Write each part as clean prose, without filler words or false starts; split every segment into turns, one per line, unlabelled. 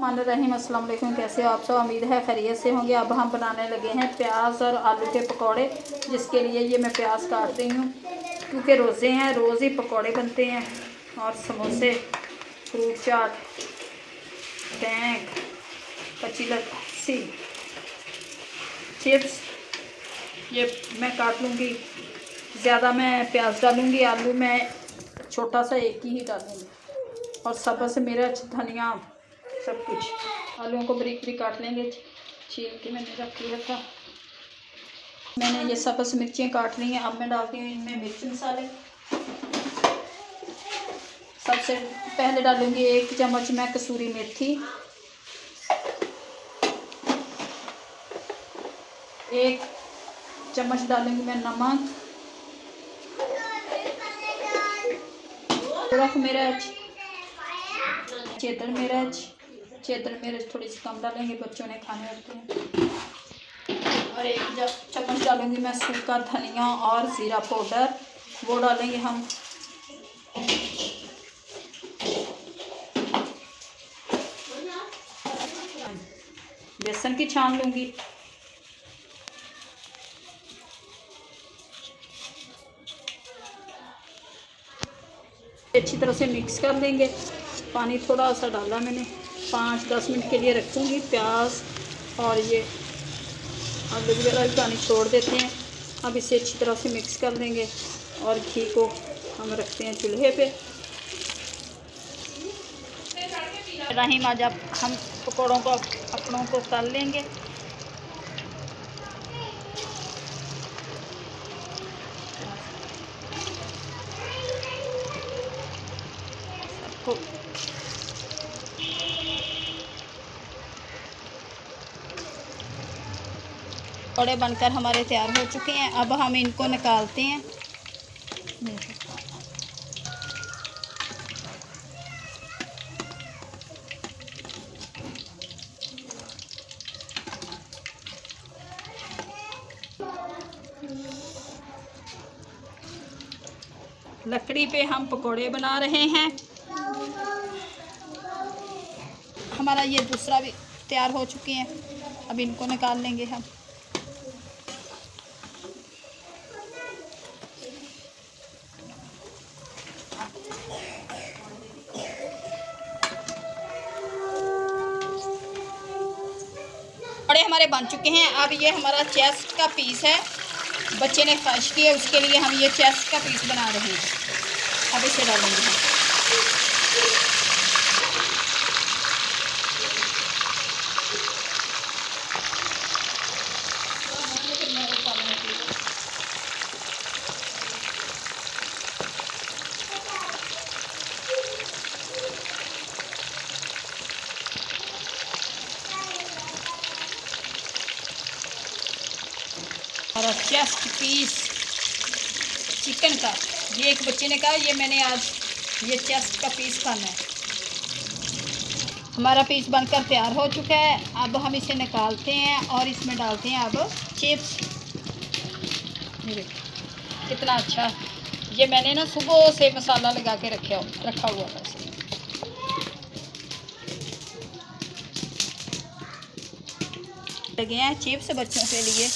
बिस्मिल्लाहिर्रहमानिर्रहीम। अस्सलाम वालेकुम। कैसे हो आप सब? उम्मीद है खैरियत से होंगे। अब हम बनाने लगे हैं प्याज और आलू के पकौड़े, जिसके लिए ये मैं प्याज काट रही हूँ क्योंकि रोज़े हैं, रोज़ ही पकौड़े बनते हैं। और समोसे, फ्रूट चाट, टैंक, कच्ची लस्सी, चिप्स ये मैं काट लूँगी। ज़्यादा मैं प्याज डालूँगी, आलू मैं छोटा सा एक ही डालूँगी, और सब्ज़ मिर्च, धनिया, सब कुछ। आलूओं को बारीक बारीक काट लेंगे, छील के मैंने रख लिया था। मैंने ये सब्ज़ मिर्चियाँ काट ली हैं। अब मैं डालती हूँ इनमें मिर्च मसाले। सबसे पहले डालूँगी 1 चम्मच मैं कसूरी मेथी, 1 चम्मच डालूँगी मैं नमक, सुरख मिर्च, चेदर मिर्च थोड़ी सी कम डालेंगे, बच्चों ने खाने होते हैं। और 1 चम्मच डालूंगी मैं सूखा धनिया और ज़ीरा पाउडर, वो डालेंगे हम। बेसन की छान लूँगी। अच्छी तरह से मिक्स कर देंगे। पानी थोड़ा सा डाला मैंने, 5-10 मिनट के लिए रखूँगी। प्याज और ये आलू वगैरह भी पानी छोड़ देते हैं। अब इसे अच्छी तरह से मिक्स कर देंगे और घी को हम रखते हैं चूल्हे पे। रहीम, आज अब हम पकौड़ों को अपनों को तल लेंगे। सबको पकौड़े बनकर हमारे तैयार हो चुके हैं। अब हम इनको निकालते हैं। लकड़ी पे हम पकोड़े बना रहे हैं। हमारा ये दूसरा भी तैयार हो चुके हैं। अब इनको निकाल लेंगे हम। पकौड़े हमारे बन चुके हैं। अब ये हमारा चेस्ट का पीस है, बच्चे ने ख्वाहिश की है, उसके लिए हम ये चेस्ट का पीस बना रहे हैं। अब इसे डालेंगे हम। और चेस्ट पीस चिकन का, ये एक बच्चे ने कहा ये मैंने आज ये चेस्ट का पीस खाना है। हमारा पीस बनकर तैयार हो चुका है। अब हम इसे निकालते हैं और इसमें डालते हैं अब चिप्स। कितना अच्छा, ये मैंने ना सुबह से मसाला लगा के रखा हुआ था। लगे हैं चिप्स बच्चों के लिए।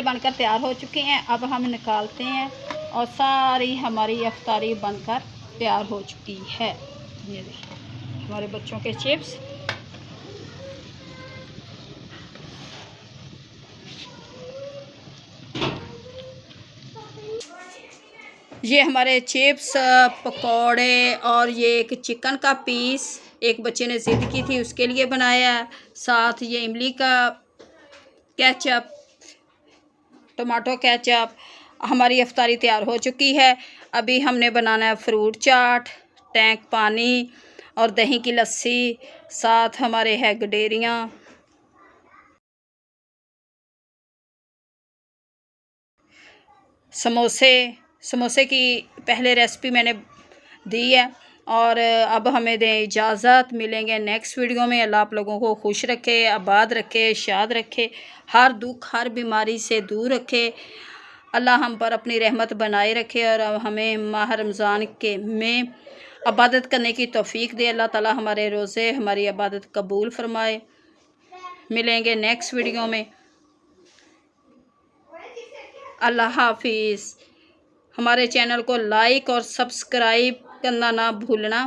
बनकर तैयार हो चुके हैं। अब हम निकालते हैं और सारी हमारी इफ्तारी बनकर तैयार हो चुकी है। ये देखिए हमारे बच्चों के चिप्स। ये हमारे चिप्स, पकौड़े और ये एक चिकन का पीस एक बच्चे ने ज़िद की थी, उसके लिए बनाया है। साथ ये इमली का केचप, टमाटो केचप। हमारी इफ्तारी तैयार हो चुकी है। अभी हमने बनाना है फ्रूट चाट, टैंक पानी और दही की लस्सी। साथ हमारे है गडेरियाँ। समोसे की पहले रेसिपी मैंने दी है, और अब हमें दें इजाज़त। मिलेंगे नेक्स्ट वीडियो में। अल्लाह आप लोगों को खुश रखे, आबाद रखे, शाद रखे, हर दुख हर बीमारी से दूर रखे। अल्लाह हम पर अपनी रहमत बनाए रखे और हमें माह रमज़ान के में इबादत करने की तौफीक दे। अल्लाह ताला हमारे रोज़े हमारी इबादत कबूल फरमाए। मिलेंगे नेक्स्ट वीडियो में। अल्लाह हाफिज़। हमारे चैनल को लाइक और सब्सक्राइब करना ना भूलना।